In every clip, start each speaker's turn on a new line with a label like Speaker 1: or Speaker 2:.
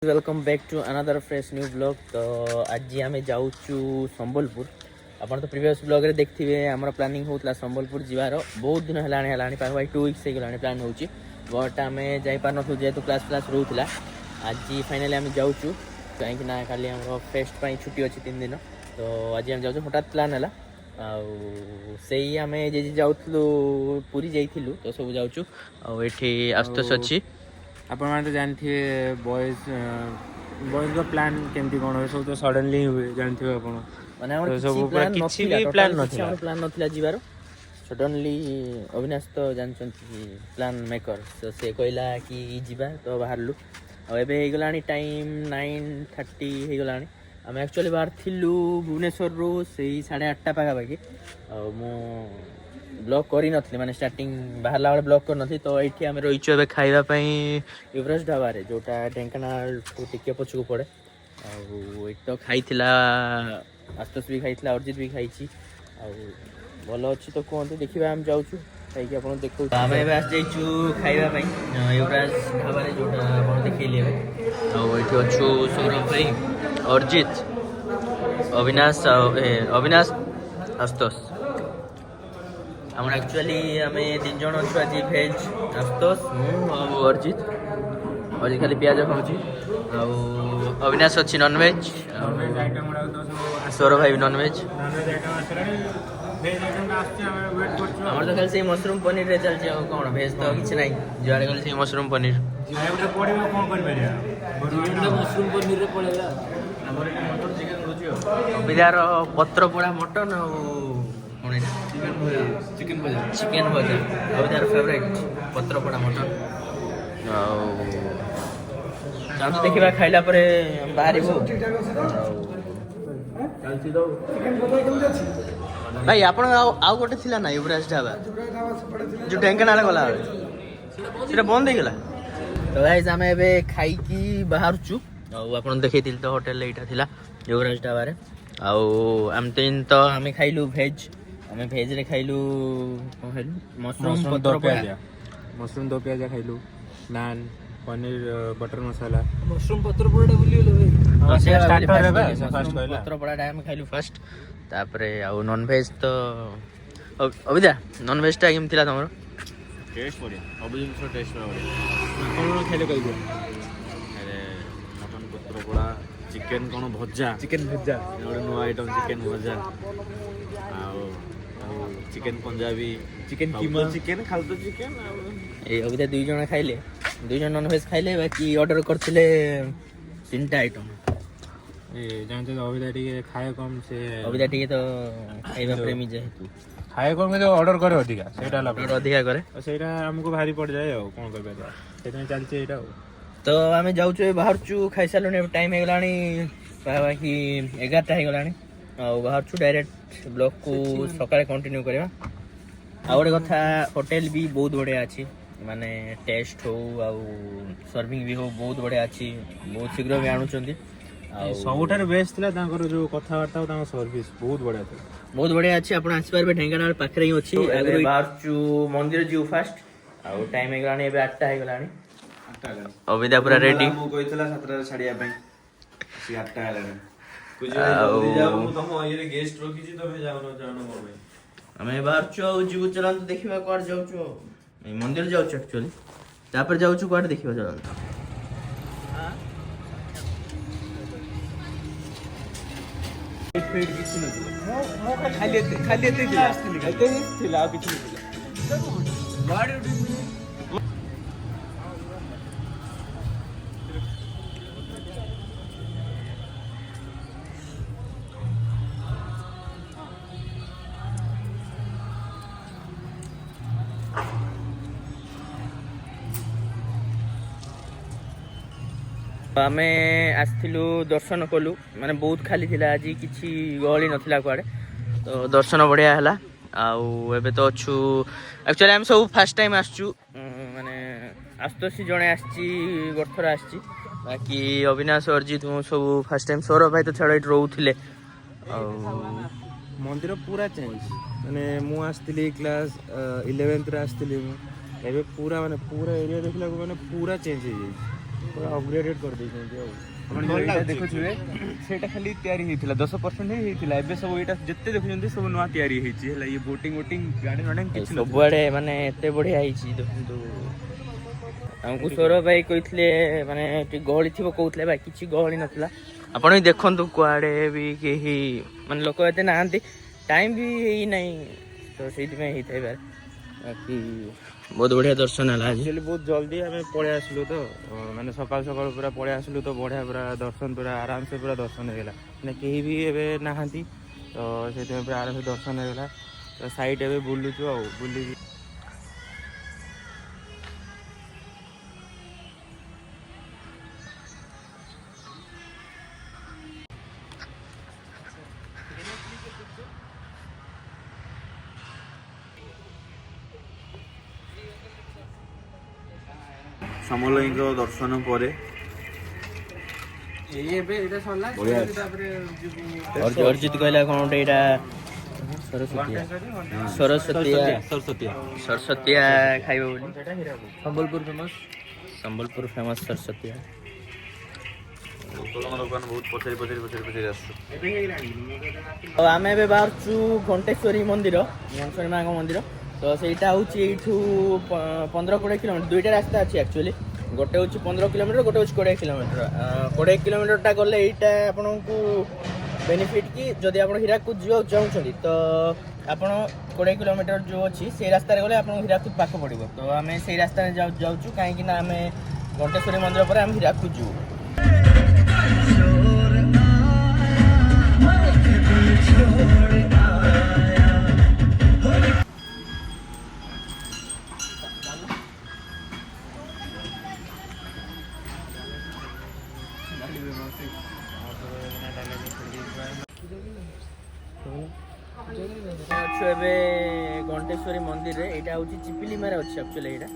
Speaker 1: Welcome back to another fresh new blog. तो आज आम जाऊँ संबलपुर। आपन तो प्रीवियस ब्लॉग रे देखिए आमर प्लानिंग होता संबलपुर जीवार बहुत दिन है पाखा 2 वीक्स होगा प्लान हो बट आम जापार नु जेहतु क्लास क्लास रोला आज फाइनाली आम जाऊँ कहीं खाली आम फेस्ट छुट्टी अच्छी 3 दिन। तो आज आम जाऊँ हठात प्लान है से आम जे जाऊँ पुरी जाइलु तो सब जाऊँ ये आस्तोष अच्छी
Speaker 2: आप तो जानते बॉयज बॉयज का प्लान केमती कौन सब तो सडनली हुए जानते आप
Speaker 1: माने सब प्लान नथिला जीवार सडनली अविनाश तो जानते प्लान मेकर तो से कहला कि जीवा तो बाहरलु एबे टाइम 9:30 हो गलानी आम एक्चुअली बाहर थिलु भुवनेश्वर रु से 8:30 पाखापाखि मु ब्लॉग करी नथली माने स्टार्टिंग बाहरला वाले ब्लॉग कर नथली। तो एठी आमे रहिछु एबे खाइबा पई युवराज ढाबा रे जोटा ढेंकानाल टिके पछकु पड़े एक तो खाइथिला आस्तोष भी खाइथिला अर्जित भी खाइछि भल अच्छी तो कहते देखा आम जाऊँ खाई आप देखो आम एवं आस जाइछु खाइबा पई युवराज ढाबा रे जोटा आप देखैले एठी अच्छु सौरभ भाई अर्जित अविनाश आस्तोष आम एक्चुअली आम 3 जन अच्छु आज भेज आस्तोष मु अर्जित अर्जित खाली पियाज खाऊँ अविनाश अच्छी नॉनवेज सौरभ भाई नॉनवेज आम तो खाली से मशरूम पनीर रे चलती कौन भेज तो किसी ना जुआड़े गले से मशरूम पनीर बिदार पत्र पोड़ा मटन चिकेन भजा अबिदार फेवरेट पत्र पोड़ा मटन तो देखा खाइला परे बाहर भाई आप गोटे थी ना युवराज ढाबा जो ढेंकानाल गला बंद हो गला। तो गाइस आम ए खाई बाहर आप देखी तो होटेल यहाँ युवराज ढाबा आम तीन तो आम खाइलु भेज आम भेज रे खाइलु मशरूम
Speaker 2: दो प्याजा खाइलु नान पनीर बटर मसाला
Speaker 1: मशरूम पत्र पोड़ा पत्र पोड़ा आम खाइलु फर्स्ट तापरे आउ नॉन वेज तो अबिदा नॉन वेज टा केमति तुम
Speaker 2: टेस्ट बढ़िया सब जिन टेस्ट बढ़िया खाइले कह दियो मटन पत्र पोड़ा चिकेन कौन भजा गोटे नुआ आइटम चिकेन भजा चिकेन पंजाबी चिकेन कीमा चिकेन खालतो चिकेन
Speaker 1: ए अबिदा 2 जण खाइले 2 जण नॉन वेज खाइले बाकी ऑर्डर करथिले 3टा आइटम
Speaker 2: ए जानते तो अबिदा टिके खाए कम से
Speaker 1: अबिदा टिके तो खाइबा प्रेमी जेहेतु
Speaker 2: खाए कम में जो ऑर्डर करे अधिका सेटा ला
Speaker 1: अधिका करे
Speaker 2: सेटा हमको भारी पड़ जाए और कोन कर बेटा सेटा चलचे एटा
Speaker 1: तो आम जाऊँ बाहर खाई सारे टाइम हो गलानी पाखापाखि 11टा हो गलानी बाहर डायरेक्ट ब्लॉग को सकाଳେ कंटिन्यू करवा गोटे कथा होटेल भी बहुत बढ़िया अच्छी माने टेस्ट हो सर्विंग भी हो बहुत बढ़िया अच्छी बहुत शीघ्र भी आणुचंदी
Speaker 2: सबुठार बेस्ट थिला तांकर जो कथावार्ता तांकर सर्विस बहुत बढ़िया था
Speaker 1: बहुत बढ़िया अच्छी आपण आसपार बे ढेंकानाल पाखरे ही अछि आगु बाहर मंदिर जीव फास्ट टाइम हो गलानी 8टा हो गलानी अविदा पूरा रेडी
Speaker 2: मु कहितला 7टा छाड़िया पई 8टा हलानी गेस्ट रखी
Speaker 1: हमें बाहर जीव चलान देखा कौन जाऊँ मंदिर जाऊँ एक्चुअली तापर जाऊँ कौन देखा चलान आमे आसथिलु दर्शन कलु माने बहुत खाली थिला आज किछि गहली नथिला कुआडे तो दर्शन बढ़िया हला एबे तो अच्छु एक्चुअली हम सब फर्स्ट टाइम आसचु माने आस्तोषी जणे आसची गर्थर आसची बाकी अविनाश अर्जित सब फर्स्ट टाइम सौरभ भाई तो छाड़ रोउथिले
Speaker 2: मंदिर पूरा चेंज माने मु आसथिली क्लास 11th रे आसथिली एबे पूरा माने पूरा एरिया देखला माने पूरा चेंज हो जाई ପୁରା ଅପଗ୍ରେଡେଡ୍ କରିଦେଇଛନ୍ତି ଆଉ
Speaker 3: ଆପଣ ଏଇଟା ଦେଖୁଥିବେ ସେଇଟା ଖାଲି ତିଆରି ହେଇଥିଲା 10% ହିଁ ହେଇଥିଲା ଏବେ ସବୁ ଏଇଟା ଯେତେ ଦେଖୁଛନ୍ତି ସବୁ ନୂଆ ତିଆରି ହେଇଛି ହେଲା ଇଏ ବୋଟିଂ ଗାର୍ଡେନ କିଛି
Speaker 1: ସବୁଆଡେ ମାନେ ଏତେ ବଢିଆ ହେଇଛି ଦେଖନ୍ତୁ ଆମକୁ ସୌରଭ ଭାଇ କହିଥିଲେ ମାନେ ଟିକେ ଗହଳି ଥିବ କହୁଥିଲେ ଭାଇ କିଛି ଗହଳି ନଥିଲା ଆପଣ ବି ଦେଖନ୍ତୁ କୁଆଡେ ବି କେହି ମାନେ ଲୋକ ଏତେ ନାହାନ୍ତି ଟାଇମ୍ ବି ହେଇନାହିଁ ତ ସେଇଥିପାଇଁ ହେଇଥାଇ ପାରେ ବାକି ବହୁତ ବଢିଆ ଦର୍ଶନ ହେଲା ଆଜି
Speaker 3: ଆକ୍ଚୁଆଲି ବହୁତ ଜଲ୍ଦି ଆମେ ପଳେଇ ଆସିଲୁ ତ ମାନେ ସକାଳୁ ସକାଳୁ ପୁରା ପଳେଇ ଆସିଲୁ ତ ବଢ଼ିଆ ପୁରା ଦର୍ଶନ ପୁରା ଆରାମସେ ପୁରା ଦର୍ଶନ ହେଇଗଲା ମାନେ କେହି ବି ଏବେ ନାହାନ୍ତି ତ ସେଥିପାଇଁ ପୁରା ଆରାମସେ ଦର୍ଶନ ହେଇଗଲା ତ ସାଇଟ୍ ଏବେ ବୁଲୁଛୁ ଆଉ ବୁଲିକି
Speaker 2: ସମଲେଇଙ୍କ ଦର୍ଶନ ପରେ
Speaker 1: ଅର୍ଜିତ କହିଲା କଣ ଗୋଟେ ଏଇଟା ସରସ୍ୱତୀଆ ଖାଇବ ବୋଲି ସମ୍ବଲପୁର ଫେମସ୍ ସରସ୍ୱତୀଆ
Speaker 2: ଦୋକାନ ବହୁତ ପଚାରି ଆସୁଛୁ
Speaker 1: ଆଉ ଆମେ ଏବେ ବାହାରୁଛୁ ଘଣ୍ଟେଶ୍ୱରୀ ମନ୍ଦିର ଘଣ୍ଟେଶ୍ୱରୀ ମାଙ୍କ ମନ୍ଦିର ତ ସେଇଟା ହେଉଛି ଏଇଠୁ 15-20 କିଲୋମିଟର ଦୁଇଟା ରାସ୍ତା ଅଛି ଆକ୍ଚୁଆଲି ଗୋଟେ ହେଉଛି 15 କିଲୋମିଟର ଗୋଟେ ହେଉଛି 20 କିଲୋମିଟର 20 କିଲୋମିଟରଟା ଗଲେ ଏଇଟା ଆପଣଙ୍କୁ ବେନିଫିଟ୍ କି ଯଦି ଆପଣ ହୀରାକୁଦ ଯିବାକୁ ଚାହୁଁଛନ୍ତି ତ ଆପଣ 20 କିଲୋମିଟର ଯେଉଁ ଅଛି ସେଇ ରାସ୍ତାରେ ଗଲେ ଆପଣଙ୍କୁ ହୀରାକୁଦ ପାଖ ପଡ଼ିବ ତ ଆମେ ସେଇ ରାସ୍ତାରେ ଯାଉଛୁ କାହିଁକି ନା ଆମେ ଘଣ୍ଟେଶ୍ୱରୀ ମନ୍ଦିର ପରେ ଆମେ ହୀରାକୁଦ ଯିବୁ ଅଛୁ ଏବେ ଘଣ୍ଟେଶ୍ୱରୀ ମନ୍ଦିରରେ ଏଇଟା ହେଉଛି ଚିପିଲିମାରେ ଅଛି ଆକ୍ଚୁଆଲି ଏଇଟା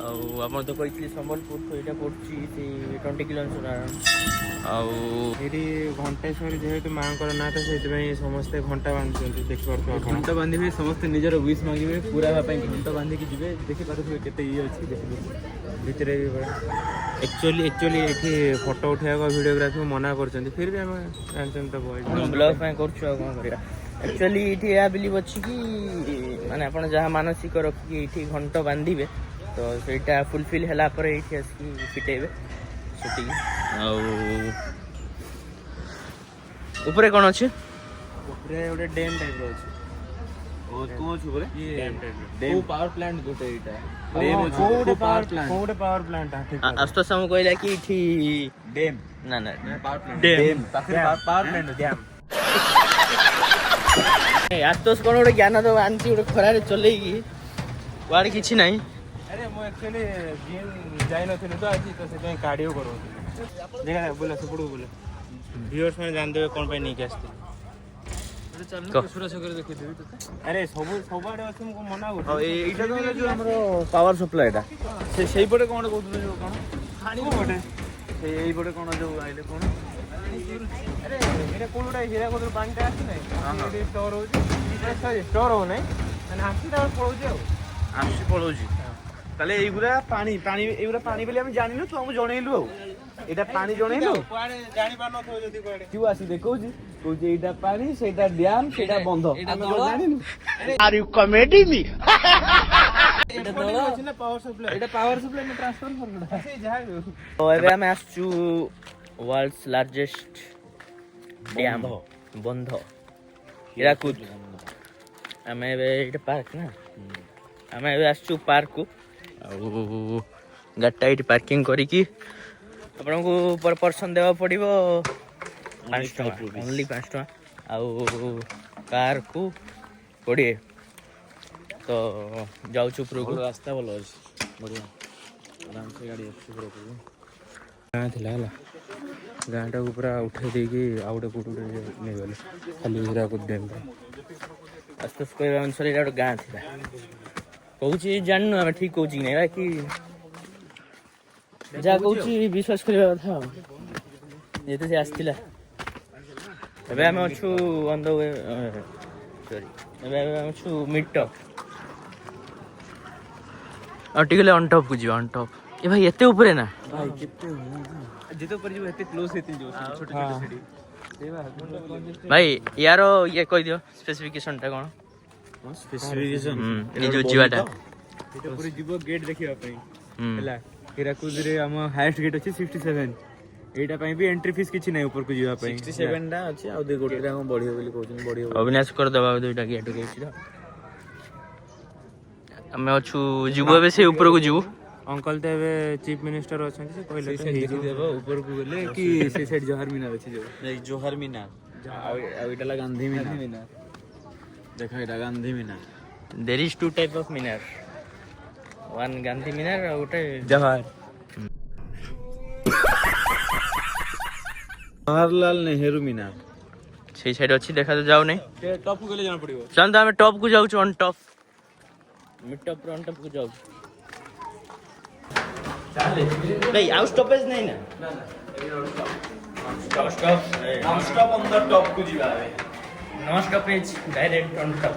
Speaker 1: ଆଉ ଆପଣ ତ କହିଥିଲି ସମ୍ବଲପୁରଠୁ ଏଇଟା ପଡ଼ୁଛି ସେ 20 କିଲୋମିଟର ଆଉ
Speaker 3: ଏଇଠି ଘଣ୍ଟେଶ୍ୱରୀ ଯେହେତୁ ମାଆଙ୍କର ନାଁ ତ ସେଇଥିପାଇଁ ସମସ୍ତେ ଘଣ୍ଟା ବାନ୍ଧୁଛନ୍ତି ଦେଖିପାରୁଥିବେ ଘଣ୍ଟା ବାନ୍ଧିବେ ସମସ୍ତେ ନିଜର ୱିଶ୍ ମାଗିବେ ପୁରା ହେବା ପାଇଁ ଘଣ୍ଟା ବାନ୍ଧିକି ଯିବେ ଦେଖିପାରୁଥିବେ କେତେ ଇଏ ଅଛି ଭିତରେ ଆକ୍ଚୁଆଲି ଏଠି ଫଟୋ ଉଠାଇବାକୁ ଭିଡ଼ିଓଗ୍ରାଫି ମନା କରୁଛନ୍ତି ଫିର୍ ବି ଆମେ ଜାଣିଛନ୍ତି ତ
Speaker 1: ବ୍ଲଗ୍ ପାଇଁ କରୁଛୁ ଆଉ କ'ଣ କରିବା ଆକ୍ଚୁଆଲି ଏଇଠି ଏହା ବିଲିଭ୍ ଅଛି କି ମାନେ ଆପଣ ଯାହା ମାନସିକ ରଖିକି ଏଇଠି ଘଣ୍ଟ ବାନ୍ଧିବେ ତ ସେଇଟା ଫୁଲଫିଲ୍ ହେଲା ପରେ ଏଇଠି ଆସିକି ଫିଟେଇବେ ସେତିକି ଆଉ ଉପରେ କ'ଣ ଅଛି
Speaker 3: ଉପରେ ଗୋଟେ ଡ୍ୟାମ୍ ଟାଇପ୍ର ଅଛି ପାୱାର ପ୍ଲାଣ୍ଟ ଗୋଟେ ଏଇଟା କୋଉଟେ ପାୱାର ପ୍ଲାଣ୍ଟ
Speaker 1: ଆଶୁତୋଷ ଆମକୁ କହିଲା କି ଏଠି
Speaker 3: ଡ୍ୟାମ୍
Speaker 1: ନା
Speaker 3: ପାୱାର ପ୍ଲାଣ୍ଟ ଡ୍ୟାମ୍
Speaker 1: ଆଶୁତୋଷ କ'ଣ ଗୋଟେ ଜ୍ଞାନ ଦେବ ଆଣିଛି ଗୋଟେ ଖରାରେ ଚଲେଇକି କୁଆଡ଼େ କିଛି ନାହିଁ
Speaker 3: ଆରେ ମୁଁ ଆକ୍ଚୁଆଲି ଜିମ୍ ଯାଇନଥିଲି ତ ଆଜି ତ ସେଥିପାଇଁ କାର୍ଡ଼ିଓ କରଉଥିଲି ଦେଖା ବୋଲେ ସେପଟକୁ ବୋଲେ ଭିଉଅର୍ସ ମାନେ ଜାଣିଦେବେ କ'ଣ ପାଇଁ ନେଇକି ଆସିଥିଲି ଆରେ ସବୁଆଡ଼େ ଅଛି ମୁଁ ମନା କରୁଛି
Speaker 2: ଏଇଟା ତ ହେଲା ଯୋଉ ଆମର ପାୱାର ସପ୍ଲାଇଟା ସେଇପଟେ କ'ଣ କହୁଥିଲେ ଯୋଉ କ'ଣ
Speaker 3: ପଟେ
Speaker 2: ଏଇପଟେ କ'ଣ ଯୋଉ ଆଇଲେ କ'ଣ
Speaker 3: ଆରେ ଏଇଟା କୋଉ ଗୋଟେ ହୀରାକୁଦରୁ ପାଣିଟା ଆସୁନାହିଁ ଏଠି ଷ୍ଟୋର ହଉଛି ଷ୍ଟୋର ହଉନାହିଁ ମାନେ ଆସୁଛି ତାପରେ ପଳଉଛି ଆଉ
Speaker 2: ଆସୁଛି ପଳଉଛି ତାହେଲେ ଏଇଗୁଡ଼ା ପାଣି ଏଇଗୁଡ଼ା ପାଣି ବୋଲି ଆମେ ଜାଣିନୁ ତୁ ଆମକୁ ଜଣେଇଲୁ ଆଉ ଏଇଟା ପାଣି ଜଣେଇଲୁ
Speaker 3: ଜାଣିପାରୁନଥିବ ଯଦି କୁଆଡ଼େ
Speaker 2: ତୁ ଆସି ଦେଖଉଛି କହୁଛି ଏଇଟା ପାଣି ସେଇଟା ଡ୍ୟାମ୍ ସେଇଟା ବନ୍ଧ ଆମେ ଜାଣିନୁ ଆର୍ ୟୁ କମେଡି ମି
Speaker 3: ଏଇଟା ପାୱାର ସପ୍ଲାଇ ମୁଁ ଟ୍ରାନ୍ସଫର
Speaker 1: ଏବେ ଆମେ ଆସିଛୁ ୱାର୍ଲଡସ୍ ଲାର୍ଜେଷ୍ଟ ଡ୍ୟାମ୍ ବନ୍ଧ ହୀରାକୁଦ ଆମେ ଏବେ ଏଇଟା ପାର୍କ ନା ଆମେ ଏବେ ଆସିଛୁ ପାର୍କକୁ ଆଉ ଗାଡ଼ିଟା ଏଇଠି ପାର୍କିଂ କରିକି ଆପଣଙ୍କୁ ପର ପର୍ସନ୍ ଦେବାକୁ ପଡ଼ିବ 5 ଟଙ୍କା ଓନ୍ଲି 5 ଟଙ୍କା ଆଉ କାର୍କୁ 20 ତ ଯାଉଛୁ ଉପରକୁ
Speaker 2: ରାସ୍ତା ଭଲ ଅଛି ବଢ଼ିଆ ଆରାମସେ ଗାଡ଼ି ଅଛି ଉପରକୁ
Speaker 3: ଗାଁ ଥିଲା ହେଲା ଗାଁଟାକୁ ପୁରା ଉଠେଇ ଦେଇକି ଆଉ ଗୋଟେ କୋଉଠି ନେଇଗଲେ ଖାଲି ହୀରାକୁଦ ଡ୍ୟାମ୍ ପାଇଁ
Speaker 1: ଆଶୁତୋଷ କହିବା ଅନୁସାରେ ଏଇଟା ଗୋଟେ ଗାଁ ଥିଲା କହୁଛି ଜାଣିନୁ ଆମେ ଠିକ୍ କହୁଛି କି ନାଇଁ ବାକି ଯାହା କହୁଛି ବିଶ୍ୱାସ କରିବା କଥା ଆଉ ଯେହେତୁ ସେ ଆସିଥିଲା ଏବେ ଆମେ ଅଛୁ ଅନ୍ ଦ ୱେ ସରି ଏବେ ଆମେ ଅଛୁ ମିଡ୍ ଟପ୍ ଆଉ ଟିକେ ହେଲେ ଅନ୍ ଟପ୍କୁ ଯିବା ଅନ୍ ଟପ୍ ଏ ଭାଇ ଏତେ ଉପରେ ନା
Speaker 3: ଭାଇ କେତେ ଯେତେ ଉପରେ ଯିବ ଏତେ କ୍ଲୋଜ ହେତେ ଯିବ ଛୋଟ ଛୋଟ ସେଠି
Speaker 1: ଭାଇ ୟାର ଇଏ କହିଦିଅ ସ୍ପେସିଫିକେସନ ଟା କ'ଣ
Speaker 2: ସ୍ପେସିଫିକେସନ
Speaker 1: ଏ ଯୋଉ ଯିବାଟା
Speaker 3: ସେଟା ଉପରେ ଯିବ ଗେଟ୍ ଦେଖିବା ପାଇଁ ହେଲା ହୀରାକୁଦରେ ଆମ ହାଇଏଷ୍ଟ ଗେଟ୍ ଅଛି 67 ଏଇଟା ପାଇଁ ବି ଏଣ୍ଟ୍ରି ଫିସ୍ କିଛି ନାହିଁ ଉପରକୁ ଯିବା ପାଇଁ
Speaker 2: 67 ଟା ଅଛି ଆଉ ଦୁଇ ଗୋଟେ ଟା ବଢିବ ବୋଲି କହୁଛନ୍ତି ବଢିବ
Speaker 1: ଅବିନାଶ କରିଦେବା ଦୁଇଟା ଗେଟ୍ କହୁଛି ତ ଆମେ ଅଛୁ ଯିବୁ ଏବେ ସେ ଉପରକୁ ଯିବୁ
Speaker 3: ଅଙ୍କଲ ତ ଏବେ ଚିଫ ମିନିଷ୍ଟର ଅଛନ୍ତି ସେ କହିଲେ ତ ହେଇଯିବ ଉପରକୁ ଗଲେ କି ସେ ସାଇଡ୍ ଜୱାହର ମିନାର ଅଛି ଯୋଉ
Speaker 2: ଜୋହର ମିନାର ଆଉ ଏଇଟା ହେଲା ଗାନ୍ଧୀ ମିନାର ଦେଖ ଏଇଟା Gandhi Minar
Speaker 1: there is 2 type of ମିନାର ୱାନ୍ ଗାନ୍ଧୀ ମିନାର ଆଉ ଗୋଟେ
Speaker 3: ଜୱାହର
Speaker 2: ଜवाहरलाल नेहरू ମିନାର
Speaker 1: ସେଇ ସାଇଡ୍ ଅଛି ଦେଖା ଯାଉ ନାହିଁ
Speaker 3: ଟପକୁ ଗଲେ ଜଣା ପଡିବ
Speaker 1: ଚାଲନ୍ତୁ ଆମେ ଟପ୍ କୁ ଯାଉଛୁ ଅନ୍ ଟପ୍ ମିଡ୍ ଟପ୍ ରୁ ଅନ୍ ଟପ୍ କୁ ଯାଉଛୁ नहीं आउट स्टॉपेज नहीं ना stop
Speaker 2: stop on the top को जीवा
Speaker 1: no stoppage direct on top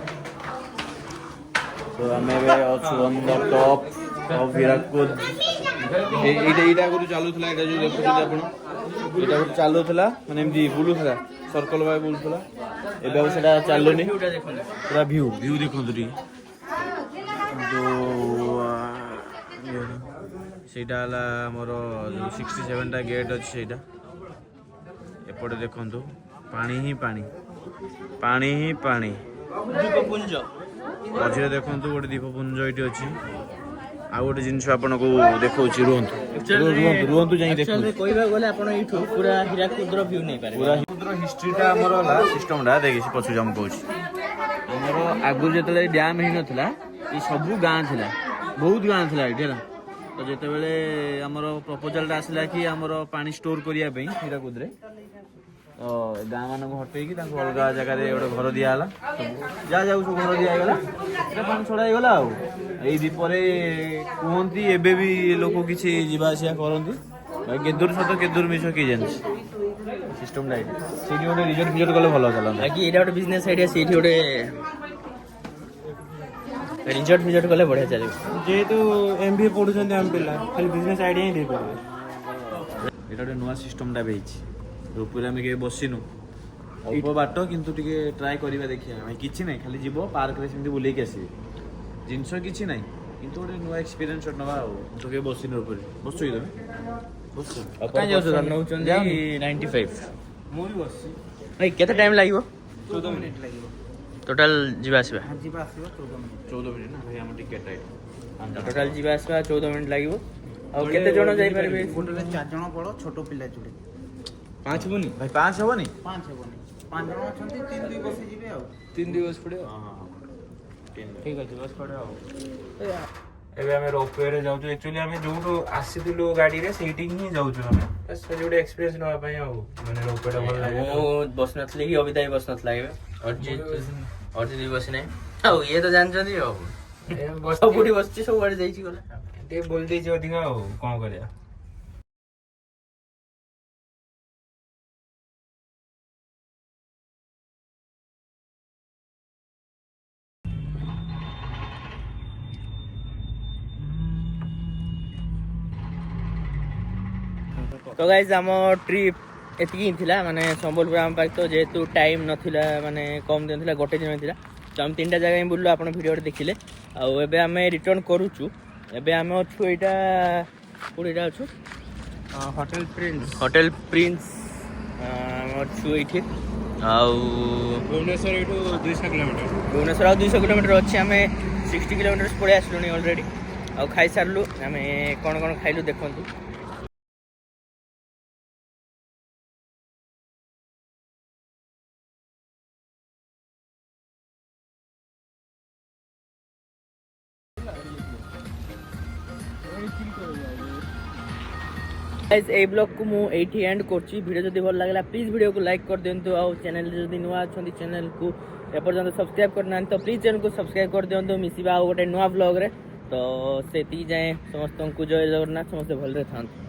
Speaker 2: तो हमें वे अछु on the top of Hirakud एटा को चालू थला एटा जो देखुथि आपण एटा को चालू थला माने एमदी बुलु थला सर्कल बाय बुलु थला एबे अब सेटा चालुनी पूरा व्यू देखंतु री जो ସେଇଟା ହେଲା ଆମର ଯେଉଁ 67ଟା ଗେଟ୍ ଅଛି ସେଇଟା ଏପଟେ ଦେଖନ୍ତୁ ପାଣି ହିଁ ପାଣି ପାଣି ହିଁ ପାଣି
Speaker 1: ଦୀପପୁଞ୍ଜ
Speaker 2: ମଝିରେ ଦେଖନ୍ତୁ ଗୋଟେ ଦୀପପୁଞ୍ଜ ଏଇଠି ଅଛି ଆଉ ଗୋଟେ ଜିନିଷ ଆପଣଙ୍କୁ ଦେଖଉଛି ରୁହନ୍ତୁ ଯାଇ ଦେଖନ୍ତୁ
Speaker 1: କହିବାକୁ ଗଲେ ଆପଣ ଏଇଠୁ ପୁରା ହୀରାକୁଦର ଭ୍ୟୁ ନେଇପାରିବେ
Speaker 2: ପୁରା ହୀରାକୁଦର ହିଷ୍ଟ୍ରିଟା ଆମର ହେଲା ସିଷ୍ଟମଟା ଦେଖିଛି ପଛକୁ ମୁଁ କହୁଛି ଆମର ଆଗରୁ ଯେତେବେଳେ ଡ୍ୟାମ୍ ହେଇନଥିଲା ଏ ସବୁ ଗାଁ ଥିଲା ବହୁତ ଗାଁ ଥିଲା ଏଇଠି ହେଲା ତ ଯେତେବେଳେ ଆମର ପ୍ରପୋଜାଲଟା ଆସିଲା କି ଆମର ପାଣି ଷ୍ଟୋର କରିବା ପାଇଁ ହୀରାକୁଦରେ ତ ଗାଁ ମାନଙ୍କୁ ହଟେଇକି ତାଙ୍କୁ ଅଲଗା ଜାଗାରେ ଗୋଟେ ଘର ଦିଆହେଲା ଯାହା ଯାଉ ସବୁ ଘର ଦିଆହେଇଗଲା ସେଟା ପାଣି ଛଡ଼ା ହେଇଗଲା ଆଉ ଏଇ ଦ୍ୱୀପରେ କୁହନ୍ତି ଏବେ ବି ଲୋକ କିଛି ଯିବା ଆସିବା କରନ୍ତି କେଦୁର ସହିତ କେଦୁର ମିଶ କିଏ ଜାଣିଛି ସିଷ୍ଟମଟା ଏଇଠି ସେଇଠି ଗୋଟେ ରିଜର୍ଟ କଲେ ଭଲ ଚାଲନ୍ତା
Speaker 1: ବାକି ଏଇଟା ଗୋଟେ ବିଜନେସ୍ ଆଇଡିଆ ସେଇଠି ଗୋଟେ ରିଜର୍ଟ କଲେ ବଢିଆ ଚାଲିବ
Speaker 3: ଯେହେତୁ MBA ପଢୁଛନ୍ତି ଆମ ପିଲା ଖାଲି ବିଜନେସ୍ ଆଇଡିଆ ହିଁ ଦେଇପାରିବେ
Speaker 2: ଏଇଟା ଗୋଟେ ନୂଆ ସିଷ୍ଟମଟା ବି ହେଇଛି ଉପରେ ଆମେ କେବେ ବସିନୁ ଅଳ୍ପ ବାଟ କିନ୍ତୁ ଟିକେ ଟ୍ରାଏ କରିବା ଦେଖିବା ଭାଇ କିଛି ନାହିଁ ଖାଲି ଯିବ ପାର୍କରେ ସେମିତି ବୁଲେଇକି ଆସିବେ ଜିନିଷ କିଛି ନାହିଁ କିନ୍ତୁ ଗୋଟେ ନୂଆ ଏକ୍ସପିରିଏନ୍ସ ନେବା ଆଉ ତ କେବେ ବସିନୁ ଉପରେ ବସୁଛ କି ତମେ ବସୁଛ
Speaker 1: କାଇଁ ଯାଉଛ ନେଉଛନ୍ତି 95
Speaker 3: ମୁଁ ବି ବସିଛି
Speaker 1: ଭାଇ କେତେ ଟାଇମ୍ ଲାଗିବ
Speaker 3: 14 ମିନିଟ୍ ଲାଗିବ
Speaker 1: ଟୋଟାଲ ଯିବା ଆସିବା
Speaker 3: ଯିବା ଆସିବ
Speaker 2: 14 ମିନିଟ୍ ନା ଭାଇ ଆମ ଟିକେଟ୍ ରାଇଟ୍
Speaker 1: ଟୋଟାଲ ଯିବା ଆସିବା 14 ମିନିଟ୍ ଲାଗିବ ଆଉ କେତେ ଜଣ ଯାଇପାରିବେ
Speaker 4: ଗୋଟେରେ 4 ଜଣ ବଡ଼ ଛୋଟ ପିଲା ଯୋଡ଼େ
Speaker 3: 5 ହେବନି
Speaker 2: ଭାଇ 5 ହବନି
Speaker 4: 5 ହେବନି 5 ଜଣ ଅଛନ୍ତି 3 2 ବସି ଯିବେ ଆଉ
Speaker 3: 3 ଦିବସ ପଡ଼ିବ ଠିକ୍ ଅଛି ବସ୍ ପଡ଼ିବ ଆଉ ଏବେ ଆମେ ରୋପୱେରେ ଯାଉଛୁ ଆକ୍ଚୁଆଲି ଆମେ ଯୋଉଠୁ ଆସିଥିଲୁ ଗାଡ଼ିରେ ସେଇଠି ହିଁ ଯାଉଛୁ ଆମେ ସେଠି ଗୋଟେ ଏକ୍ସପିରିଏନ୍ସ ନେବା ପାଇଁ ଆଉ ମାନେ ରୋପୱେଟା ଭଲ ଲାଗେ
Speaker 1: ମୁଁ ବସିନଥିଲି କି ଅବିତା ବି ବସିନଥିଲା ଏବେ ଅର୍ଜିତ ବି ବସି ନାହିଁ ଆଉ ଇଏ ତ ଜାଣିଛନ୍ତି ଆଉ ସବୁଠି ବସିଛି ସବୁଆଡେ ଯାଇଛି ଗଲା
Speaker 3: ଟିକେ ବୋଲି ଦେଇଛି ଅଧିକା ଆଉ କ'ଣ କରିବା
Speaker 1: तो गाइज आम ट्रिप एतिकी थिला माने संबलपुर आम पाख तो जेहेतु टाइम नथिला माने कम दिन थिला गोटे दिन थिला तो हम 3टा जगह ही बुल्लु आपण वीडियो देखिले आ एबे आमे रिटर्न करूछु एबे आमे अछु एटा कोडीटा अछु होटल प्रिंस अछु एठी आ
Speaker 3: भुवनेश्वर एठू 200 किलोमीटर
Speaker 1: भुवनेश्वर 200 किलोमीटर अच्छे आमे 60 किलोमीटर पड़े आसलुनी ऑलरेडी आ खाई सारलु आमे कोन कोन खाइलु देखंतु गाइस ए ब्लॉग को मु एठी एंड करछि वीडियो जदी भल लागला प्लीज वीडियो को लाइक कर दियंतु आ चैनल जदी नुवा अछंती चैनल को एपर्यंत सब्सक्राइब करना तो प्लीज चैनल को सब्सक्राइब कर दियंतु मिसिबा आ गोटे नुवा ब्लॉग रे तो सेती जाए समस्त को जय जगन्नाथ समस्त भल रे थांतु।